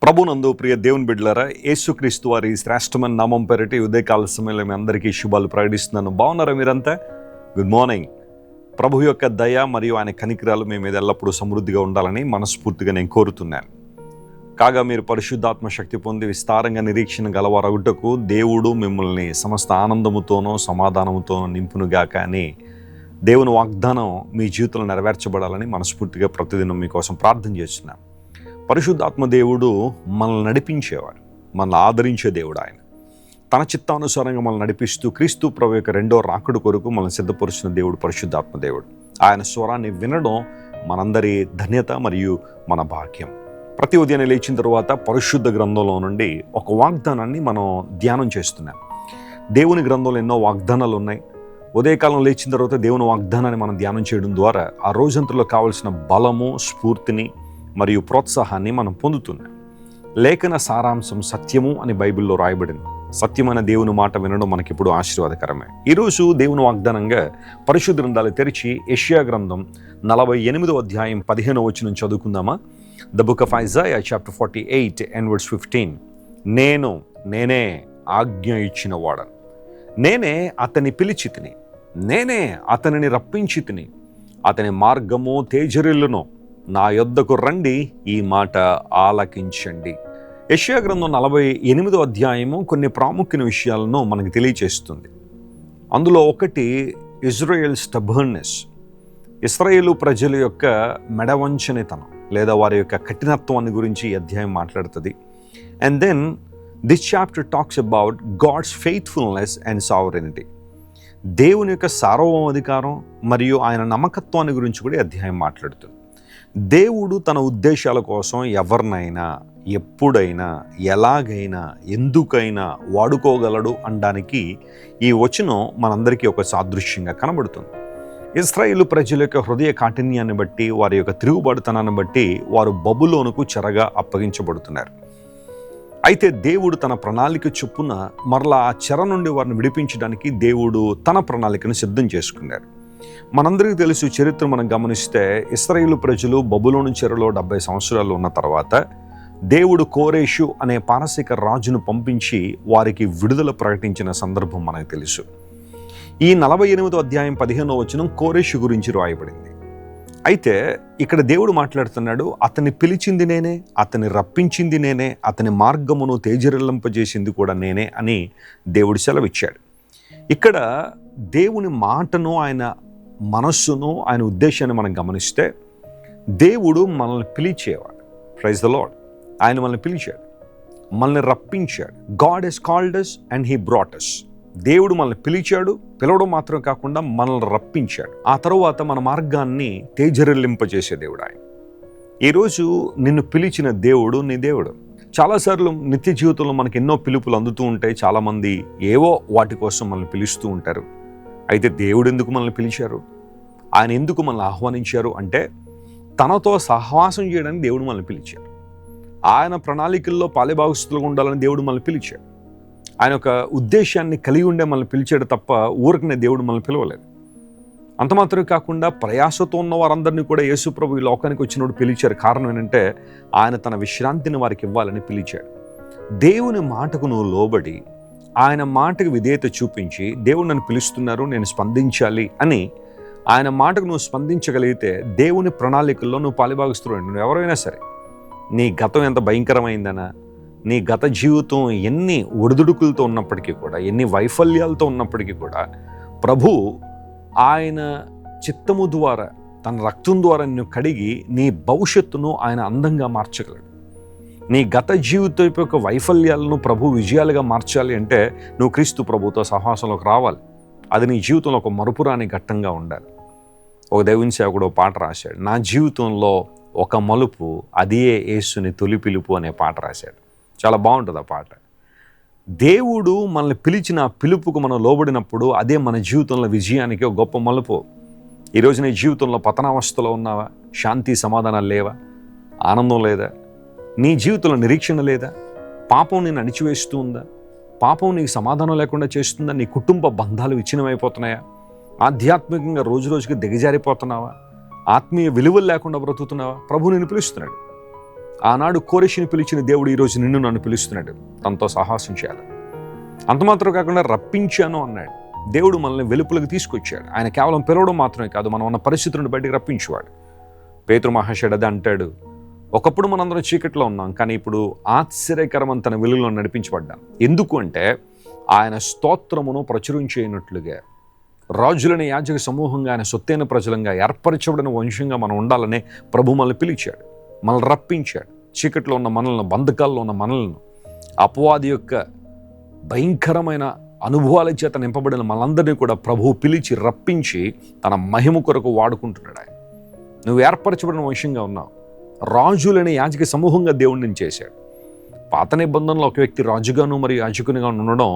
ప్రభునందు ప్రియ దేవుని బిడ్డలారా, యేసుక్రీస్తు వారి శ్రేష్టమైన నామం పేరిట ఉదయకాల సమయంలో మీ అందరికీ శుభాలు ప్రకటిస్తున్నాను. బాగున్నారా మీరంతా? Good morning. ప్రభు యొక్క దయ మరియు ఆయన కనికరాలు మీ మీద ఎల్లప్పుడూ సమృద్ధిగా ఉండాలని మనస్ఫూర్తిగా నేను కోరుతున్నాను. కాగా మీరు పరిశుద్ధాత్మ శక్తి పొంది విస్తారంగా నిరీక్షణ గలవారగుటకు దేవుడు మిమ్మల్ని సమస్త ఆనందముతోనో సమాధానముతోనో నింపునుగాక అని దేవుని వాగ్దానం మీ జీవితంలో నెరవేర్చబడాలని మనస్ఫూర్తిగా ప్రతిదినం మీకోసం ప్రార్థన చేస్తున్నాను. పరిశుద్ధాత్మ దేవుడు మనల్ని నడిపించేవాడు, మనల్ని ఆదరించే దేవుడు. ఆయన తన చిత్తానుసారంగా మనల్ని నడిపిస్తూ క్రీస్తు ప్రభు యొక్క రెండో రాకడ కొరకు మనల్ని సిద్ధపరుచిన దేవుడు పరిశుద్ధాత్మ దేవుడు. ఆయన స్వరాన్ని వినడం మనందరి ధన్యత మరియు మన భాగ్యం. ప్రతి ఉదయాన్నే లేచిన తర్వాత పరిశుద్ధ గ్రంథంలో నుండి ఒక వాగ్దానాన్ని మనం ధ్యానం చేస్తున్నాం. దేవుని గ్రంథంలో ఎన్నో వాగ్దానాలు ఉన్నాయి. ఉదయకాలం లేచిన తర్వాత దేవుని వాగ్దానాన్ని మనం ధ్యానం చేయడం ద్వారా ఆ రోజంతలో కావలసిన బలము, స్ఫూర్తిని మరియు ప్రోత్సాహాన్ని మనం పొందుతున్నాం. లేఖన సారాంశం సత్యము అని బైబిల్లో రాయబడింది. సత్యమైన దేవుని మాట వినడం మనకిప్పుడు ఆశీర్వాదకరమే. ఈరోజు దేవుని వాగ్దానంగా పరిశుద్ధ గ్రంథాలు తెరిచి యెషయా గ్రంథం 48వ అధ్యాయం 15వ వచనం చదువుకుందామా? The book of Isaiah chapter 48 and verse 15. నేనే ఆజ్ఞ ఇచ్చిన వాడను, నేనే అతని పిలిచితిని, నేనే అతనిని రప్పించితిని, అతని మార్గము తేజరిల్లును, నా యొద్దకు రండి, ఈ మాట ఆలకించండి. యెషయా గ్రంథం 48వ అధ్యాయము కొన్ని ప్రాముఖ్యమైన విషయాలను మనకు తెలియచేస్తుంది. అందులో ఒకటి ఇజ్రాయెల్ స్టబర్నెస్, ఇశ్రాయేలు ప్రజల యొక్క మెడవంచనితనం లేదా వారి యొక్క కఠినత్వాన్ని గురించి ఈ అధ్యాయం మాట్లాడుతుంది. And then this chapter talks about God's faithfulness and sovereignty. దేవుని యొక్క సార్వభౌమాధికారం మరియు ఆయన నమ్మకత్వాన్ని గురించి కూడా ఈ అధ్యాయం మాట్లాడుతుంది. దేవుడు తన ఉద్దేశాల కోసం ఎవరినైనా ఎప్పుడైనా ఎలాగైనా ఎందుకైనా వాడుకోగలడు అనడానికి ఈ వచనం మనందరికీ ఒక సాదృశ్యంగా కనబడుతుంది. ఇశ్రాయేలు ప్రజల యొక్క హృదయ కాఠిన్యాన్ని బట్టి, వారి యొక్క తిరుగుబాటుతనాన్ని బట్టి వారు బబులోనుకు చెరగా అప్పగించబడుతున్నారు. అయితే దేవుడు తన ప్రణాళిక చొప్పున మరలా ఆ చెర నుండి వారిని విడిపించడానికి దేవుడు తన ప్రణాళికను సిద్ధం చేసుకున్నారు. మనందరికీ తెలుసు, చరిత్ర మనం గమనిస్తే ఇశ్రాయేలు ప్రజలు బబులోను చెరలో 70 సంవత్సరాలు ఉన్న తర్వాత దేవుడు కోరేషు అనే పారసీక రాజును పంపించి వారికి విడుదల ప్రకటించిన సందర్భం మనకు తెలుసు. ఈ 48వ అధ్యాయం 15వ వచనం కోరేషు గురించి రాయబడింది. అయితే ఇక్కడ దేవుడు మాట్లాడుతున్నాడు, అతన్ని పిలిచింది నేనే, అతన్ని రప్పించింది నేనే, అతని మార్గమును తేజరిల్లింపజేసింది కూడా నేనే అని దేవుడు సెలవిచ్చాడు. ఇక్కడ దేవుని మాటను, ఆయన మనస్సును, ఆయన ఉద్దేశాన్ని మనం గమనిస్తే దేవుడు మనల్ని పిలిచేవాడు. Praise the lord. ఆయన మనల్ని పిలిచాడు, మనల్ని రప్పించాడు. God he's called us and he brought us. దేవుడు మనల్ని పిలిచాడు, పిలవడం మాత్రం కాకుండా మనల్ని రప్పించాడు. ఆ తరువాత మన మార్గాన్ని తేజరిల్లింపజేసే దేవుడు ఆయన. ఈరోజు నిన్ను పిలిచిన దేవుడు నీ దేవుడు. చాలాసార్లు నిత్య జీవితంలో మనకి ఎన్నో పిలుపులు అందుతూ ఉంటాయి. చాలామంది ఏవో వాటి కోసం మనల్ని పిలుస్తూ ఉంటారు. అయితే దేవుడు ఎందుకు మనల్ని పిలిచారు, ఆయన ఎందుకు మనల్ని ఆహ్వానించారు అంటే తనతో సహవాసం చేయడానికి దేవుడు మనల్ని పిలిచారు. ఆయన ప్రణాళికల్లో పాలిభాగస్తులుగా ఉండాలని దేవుడు మనల్ని పిలిచాడు. ఆయన ఒక ఉద్దేశాన్ని కలిగి ఉండే మనల్ని పిలిచాడు తప్ప ఊరికనే దేవుడు మనల్ని పిలవలేదు. అంత మాత్రమే కాకుండా ప్రయాసతో ఉన్న వారందరినీ కూడా యేసు ప్రభు ఈ లోకానికి వచ్చినప్పుడు పిలిచారు. కారణం ఏంటంటే ఆయన తన విశ్రాంతిని వారికి ఇవ్వాలని పిలిచాడు. దేవుని మాటకు నువ్వు లోబడి ఆయన మాటకు విధేయత చూపించి దేవుడు నన్ను పిలుస్తున్నారు, నేను స్పందించాలి అని ఆయన మాటకు నువ్వు స్పందించగలిగితే దేవుని ప్రణాళికల్లో నువ్వు పాలిభాగస్తున్నావు. నువ్వు ఎవరైనా సరే, నీ గతం ఎంత భయంకరమైందనా, నీ గత జీవితం ఎన్ని ఒడిదుడుకులతో ఉన్నప్పటికీ కూడా, ఎన్ని వైఫల్యాలతో ఉన్నప్పటికీ కూడా ప్రభు ఆయన చిత్తము ద్వారా, తన రక్తం ద్వారా నిన్ను కడిగి నీ భవిష్యత్తును ఆయన అందంగా మార్చగలడు. నీ గత జీవితం యొక్క వైఫల్యాలను ప్రభు విజయాలుగా మార్చాలి అంటే నువ్వు క్రీస్తు ప్రభుతో సహవాసంలోకి రావాలి. అది నీ జీవితంలో ఒక మరుపురాని ఘట్టంగా ఉండాలి. ఒక దేవుని సేవకుడు పాట రాశాడు, నా జీవితంలో ఒక మలుపు, అదే యేసుని తొలి పిలుపు అనే పాట రాశాడు. చాలా బాగుంటుంది ఆ పాట. దేవుడు మనల్ని పిలిచిన పిలుపుకు మనం లోబడినప్పుడు అదే మన జీవితంలో విజయానికి ఒక గొప్ప మలుపు. ఈరోజు నీ జీవితంలో పతనావస్థలో ఉన్నావా? శాంతి సమాధానాలు లేవా? ఆనందం లేదా? నీ జీవితంలో నిరీక్షణ లేదా? పాపం నేను అణిచివేస్తూ ఉందా? పాపం నీకు సమాధానం లేకుండా చేస్తుందా? నీ కుటుంబ బంధాలు విచ్ఛిన్నమైపోతున్నాయా? ఆధ్యాత్మికంగా రోజు రోజుకి దిగజారిపోతున్నావా? ఆత్మీయ విలువలు లేకుండా బ్రతుకుతున్నావా? ప్రభు నిన్ను పిలుస్తున్నాడు. ఆనాడు కోరెషిని పిలిచిన దేవుడు ఈరోజు నిన్ను నన్ను పిలుస్తున్నాడు తనతో సాహసం చేయాలి. అంత మాత్రం కాకుండా రప్పించాను అన్నాడు. దేవుడు మనల్ని వెలుపులకు తీసుకొచ్చాడు. ఆయన కేవలం పిలవడం మాత్రమే కాదు, మనం ఉన్న పరిస్థితులను బయటికి రప్పించేవాడు. పేతురు మహాశయుడు అదే అంటాడు, ఒకప్పుడు మనందరం చీకట్లో ఉన్నాం, కానీ ఇప్పుడు ఆశ్చర్యకరమైన తన వెలుగులో నడిపించబడ్డాం. ఎందుకు అంటే ఆయన స్తోత్రమును ప్రచురించేయనట్లుగా రాజులని యాజక సమూహంగా ఆయన సొత్తైన ప్రజలంగా ఏర్పరచబడిన వంశంగా మనం ఉండాలనే ప్రభు మనల్ని పిలిచాడు, మనల్ని రప్పించాడు. చీకట్లో ఉన్న మనల్ని, బంధకాల్లో ఉన్న మనల్ని, అపవాది యొక్క భయంకరమైన అనుభవాల చేత నింపబడిన మనందరినీ కూడా ప్రభువు పిలిచి రప్పించి తన మహిమ కొరకు వాడుకుంటున్నాడు. ఆయన నువ్వు ఏర్పరచబడిన వంశంగా ఉన్నావు. రాజులని యాజక సమూహంగా దేవుడిని చేశాడు. పాత నిబంధనలో ఒక వ్యక్తి రాజుగాను మరియు యాజకునిగా ఉండడం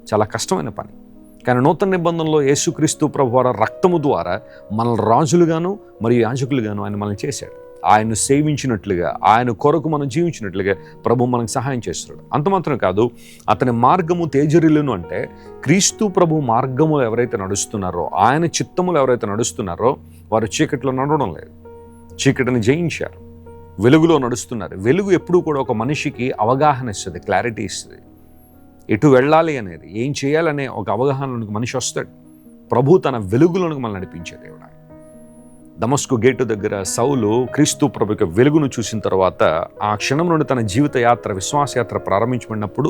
చాలా కష్టమైన పని. కానీ నూతన నిబంధనలో యేసుక్రీస్తు ప్రభు వారి రక్తము ద్వారా మనల్ని రాజులుగాను మరియు యాజకులుగాను ఆయన మనల్ని చేశాడు. ఆయన్ను సేవించినట్లుగా, ఆయన కొరకు మనం జీవించినట్లుగా ప్రభు మనకు సహాయం చేస్తున్నాడు. అంత మాత్రం కాదు, అతని మార్గము తేజరిల్లును అంటే క్రీస్తు ప్రభు మార్గములు ఎవరైతే నడుస్తున్నారో, ఆయన చిత్తములు ఎవరైతే నడుస్తున్నారో వారు చీకట్లో నడవడం లేదు, చీకటిని జయించారు, వెలుగులో నడుస్తున్నారు. వెలుగు ఎప్పుడూ కూడా ఒక మనిషికి అవగాహన ఇస్తుంది, క్లారిటీ ఇస్తుంది. ఎటు వెళ్ళాలి అనేది, ఏం చేయాలనే ఒక అవగాహనలోనికి మనిషి వస్తాడు. ప్రభు తన వెలుగులోనికి మనల్ని నడిపించే దేవుడు. దమస్కు గేటు దగ్గర సౌలు క్రీస్తు ప్రభు యొక్క వెలుగును చూసిన తర్వాత ఆ క్షణం నుండి తన జీవిత యాత్ర, విశ్వాస యాత్ర ప్రారంభించబడినప్పుడు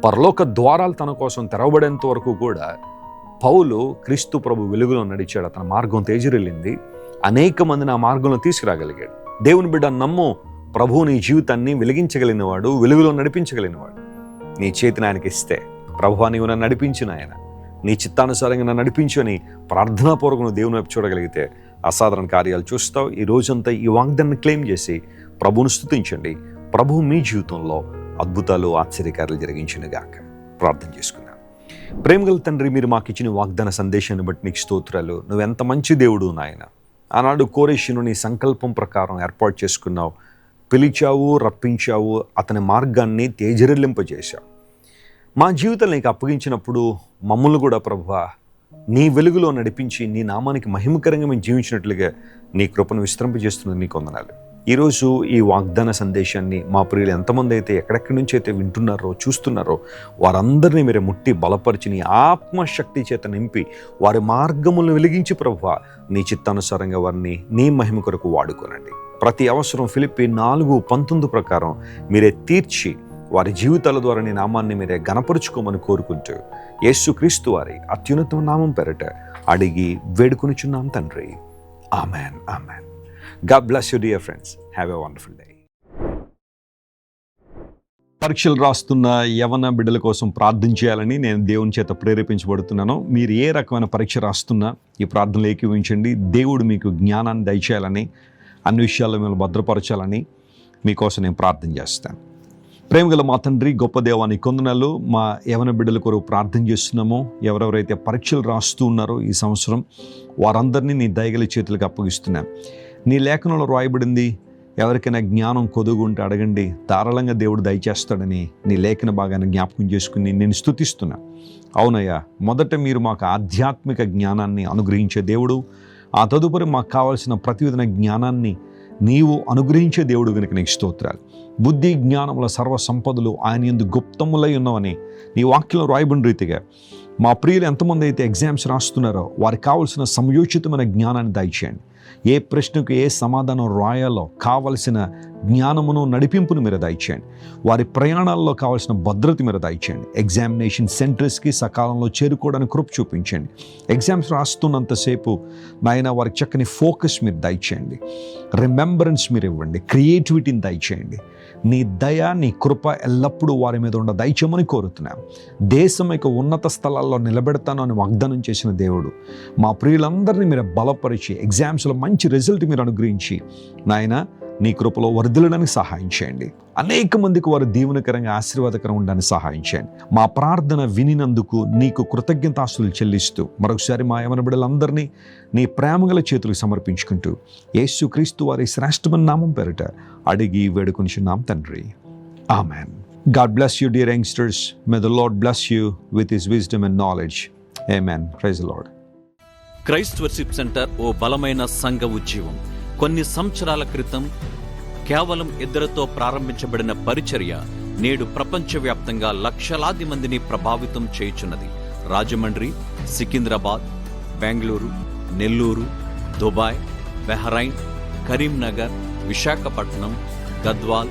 పరలోక ద్వారాలు తన కోసం తెరవబడేంత వరకు కూడా పౌలు క్రీస్తు ప్రభు వెలుగులో నడిచాడు. తన మార్గం తేజరిల్లింది. అనేక మందిని ఆ మార్గంలో తీసుకురాగలిగాడు. దేవుని బిడ్డ నమ్ము, ప్రభువు నీ జీవితాన్ని వెలిగించగలిగినవాడు, వెలుగులో నడిపించగలిగినవాడు. నీ చేతిని ఆయనకి ఇస్తే, ప్రభువా నీవు నన్ను నడిపించిన ఆయన, నీ చిత్తానుసారంగా నన్ను నడిపించు అని ప్రార్థనాపూర్వకంగా దేవుని వైపు చూడగలిగితే అసాధారణ కార్యాలు చూస్తావు. ఈ రోజంతా ఈ వాగ్దాన్ని క్లెయిమ్ చేసి ప్రభువును స్తుతించండి. ప్రభువు మీ జీవితంలో అద్భుతాలు, ఆశ్చర్యకార్యాలు జరిగించును గాక. ప్రార్థన చేసుకుందాం. ప్రేమగల తండ్రి, మీరు మాకు ఇచ్చిన వాగ్దాన సందేశాన్ని బట్టి నీకు స్తోత్రాలు. నువ్వెంత మంచి దేవుడు నాయన. ఆనాడు కోరెషును నీ సంకల్పం ప్రకారం ఏర్పాటు చేసుకున్నావు, పిలిచావు, రప్పించావు, అతని మార్గాన్ని తేజరిల్లింపజేశావు. మా జీవితం నీకు అప్పగించినప్పుడు మమ్మల్ని కూడా ప్రభువా నీ వెలుగులో నడిపించి నీ నామానికి మహిమకరంగా మేము జీవించినట్లుగా నీ కృపను విస్తరింపజేస్తున్నది నీకు వందనాలు. ఈరోజు ఈ వాగ్దాన సందేశాన్ని మా ప్రియులు ఎంతమంది అయితే ఎక్కడెక్కడి నుంచి అయితే వింటున్నారో, చూస్తున్నారో వారందరినీ మీరు ముట్టి బలపరిచి నీ ఆత్మశక్తి చేత నింపి వారి మార్గములను వెలిగించి ప్రభువా నీ చిత్తానుసారంగా వారిని నీ మహిమ కొరకు వాడుకోనండి. ప్రతి అవసరం ఫిలిప్పీ 4:19 ప్రకారం మీరే తీర్చి వారి జీవితాల ద్వారా నీ నామాన్ని మీరే గణపరుచుకోమని కోరుకుంటూ యేసుక్రీస్తు వారి అత్యున్నత నామం పేరట అడిగి వేడుకొనిచున్నాం తండ్రి. Amen, amen. God bless you dear friends. Have a wonderful day. పరీక్షలు రాస్తున్న యవన బిడ్డల కోసం ప్రార్థన చేయాలని నేను దేవుని చేత ప్రేరేపించబడుతున్నాను. మీరు ఏ రకమైన పరీక్ష రాస్తున్నా ఈ ప్రార్థనలు ఏకీవించండి. దేవుడు మీకు జ్ఞానాన్ని దయచేయాలని, అన్ని విషయాల్లో మిమ్మల్ని భద్రపరచాలని మీకోసం నేను ప్రార్థన చేస్తాను. ప్రేమగల మా తండ్రి, గొప్ప దేవానికి కొందనాలు. మా యవన బిడ్డల కొరకు ప్రార్థన చేస్తున్నామో, ఎవరెవరైతే పరీక్షలు రాస్తూ ఉన్నారో ఈ సంవత్సరం వారందరినీ నీ దయగల చేతులకు అప్పగిస్తున్నాం. నీ లేఖనంలో రాయబడింది, ఎవరికైనా జ్ఞానం కొదుగుంటే అడగండి, ధారాళంగా దేవుడు దయచేస్తాడని నీ లేఖన భాగాన్ని జ్ఞాపకం చేసుకుని నేను స్తుతిస్తున్నా. అవునయ్యా, మొదట మీరు మాకు ఆధ్యాత్మిక జ్ఞానాన్ని అనుగ్రహించే దేవుడు, ఆ తదుపరి మాకు కావాల్సిన ప్రతివిధన జ్ఞానాన్ని నీవు అనుగ్రహించే దేవుడు కనుక నీకు స్తోత్రాలు. బుద్ధి జ్ఞానముల సర్వ సంపదలు ఆయన యందు గుప్తములై ఉన్నవని నీ వాక్యంలో రాయబడిన రీతిగా మా ప్రియులు ఎంతమంది అయితే ఎగ్జామ్స్ రాస్తున్నారో వారికి కావలసిన సమయోచితమైన జ్ఞానాన్ని దయచేయండి. ఏ ప్రశ్నకు ఏ సమాధానం రాయాలో కావలసిన జ్ఞానమును, నడిపింపును మీరు దయచేయండి. వారి ప్రయాణాల్లో కావాల్సిన భద్రత మీరు దయచేయండి. ఎగ్జామినేషన్ సెంటర్స్కి సకాలంలో చేరుకోవడానికి కృప చూపించండి. ఎగ్జామ్స్ రాస్తున్నంతసేపు నాయన వారికి చక్కని ఫోకస్ మీరు దయచేయండి. రిమెంబరెన్స్ మీరు ఇవ్వండి. క్రియేటివిటీని దయచేయండి. నీ దయ, నీ కృప ఎల్లప్పుడూ వారి మీద ఉన్న దయచేయమని కోరుతున్నాం. దేశం యొక్క ఉన్నత స్థలాల్లో నిలబెడతాను అని వాగ్దానం చేసిన దేవుడు, మా ప్రియులందరినీ మీరు బలపరిచి ఎగ్జామ్స్లో మంచి రిజల్ట్ మీరు అనుగ్రహించి నాయన నీ కృపలో వర్ధిల్లడానికి సహాయం చేయండి. అనేక మందికి వారు దీవెనకరంగా, ఆశీర్వాదకరంగా ఉండడానికి సహాయం చేయండి. మా ప్రార్థన వినినందుకు నీకు కృతజ్ఞతాస్తులు చెల్లిస్తూ మరొకసారి మా యవన బిడ్డలందరినీ నీ ప్రేమగల చేతులకు సమర్పించుకుంటూ యేసుక్రీస్తు వారి శ్రేష్టమైన నామం పేరిట అడిగి వేడుకొనిచున్నాం తండ్రి. Amen. God bless you, dear youngsters. May the Lord bless you with his wisdom and knowledge. Amen. Praise the Lord. Christ worship centre ఓ బలమైన సంఘ ఉద్యమం. కొన్ని సంవత్సరాల క్రితం కేవలం ఇద్దరితో ప్రారంభించబడిన పరిచర్య నేడు ప్రపంచవ్యాప్తంగా లక్షలాది మందిని ప్రభావితం చేయుచున్నది. రాజమండ్రి, సికింద్రాబాద్, బెంగళూరు, నెల్లూరు, దుబాయ్, బెహ్రైన్, కరీంనగర్, విశాఖపట్నం, గద్వాల్,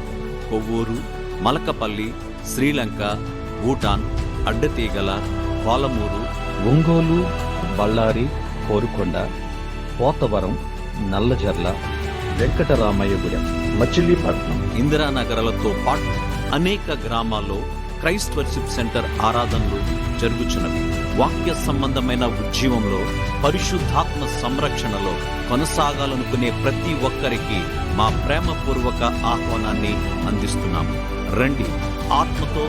కొవ్వూరు, మలకపల్లి, శ్రీలంక, భూటాన్, అడ్డతీగల, పాలమూరు, ఒంగోలు, బళ్ళారి, కోరుకొండ, పోతవరం, నల్లజర్ల, వెంకటరామయ్యగూడెం, మచిలీపట్నం, ఇందిరానగర్లతో పాటు అనేక గ్రామాల్లో క్రైస్ట్ వర్షిప్ సెంటర్ ఆరాధనలు జరుగుచున్నవి. వాక్య సంబంధమైన ఉజ్జీవంలో, పరిశుద్ధాత్మ సంరక్షణలో కొనసాగాలనుకునే ప్రతి ఒక్కరికి మా ప్రేమపూర్వక ఆహ్వానాన్ని అందిస్తున్నాము. రండి, ఆత్మతో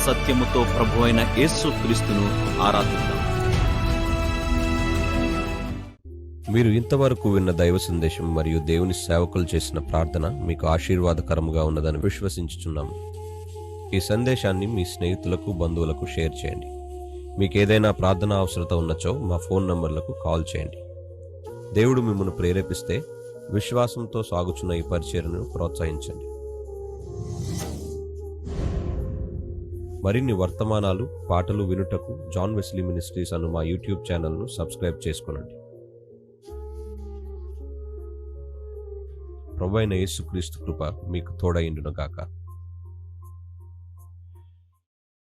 సత్యముతో ప్రభువైన యేసుక్రీస్తును ఆరాధిద్దాం. మీరు ఇంతవరకు విన్న దైవ సందేశం మరియు దేవుని సేవకులు చేసిన ప్రార్థన మీకు ఆశీర్వాదకరముగా ఉన్నదని విశ్వసించుచున్నాము. ఈ సందేశాన్ని మీ స్నేహితులకు, బంధువులకు షేర్ చేయండి. మీకు ఏదైనా ప్రార్థన అవసరత ఉన్నచో మా ఫోన్ నంబర్లకు కాల్ చేయండి. దేవుడు మిమ్మల్ని ప్రేరేపిస్తే విశ్వాసంతో సాగుచున్న ఈ పరిచర్యను ప్రోత్సహించండి. మరిన్ని వర్తమానాలు, పాటలు వినుటకు జాన్ వెస్లీ మినిస్ట్రీస్ అను మా యూట్యూబ్ ఛానల్ను సబ్స్క్రైబ్ చేసుకొనండి. ప్రభువైన యేసుక్రీస్తు కృప మీకు తోడైండును గాక.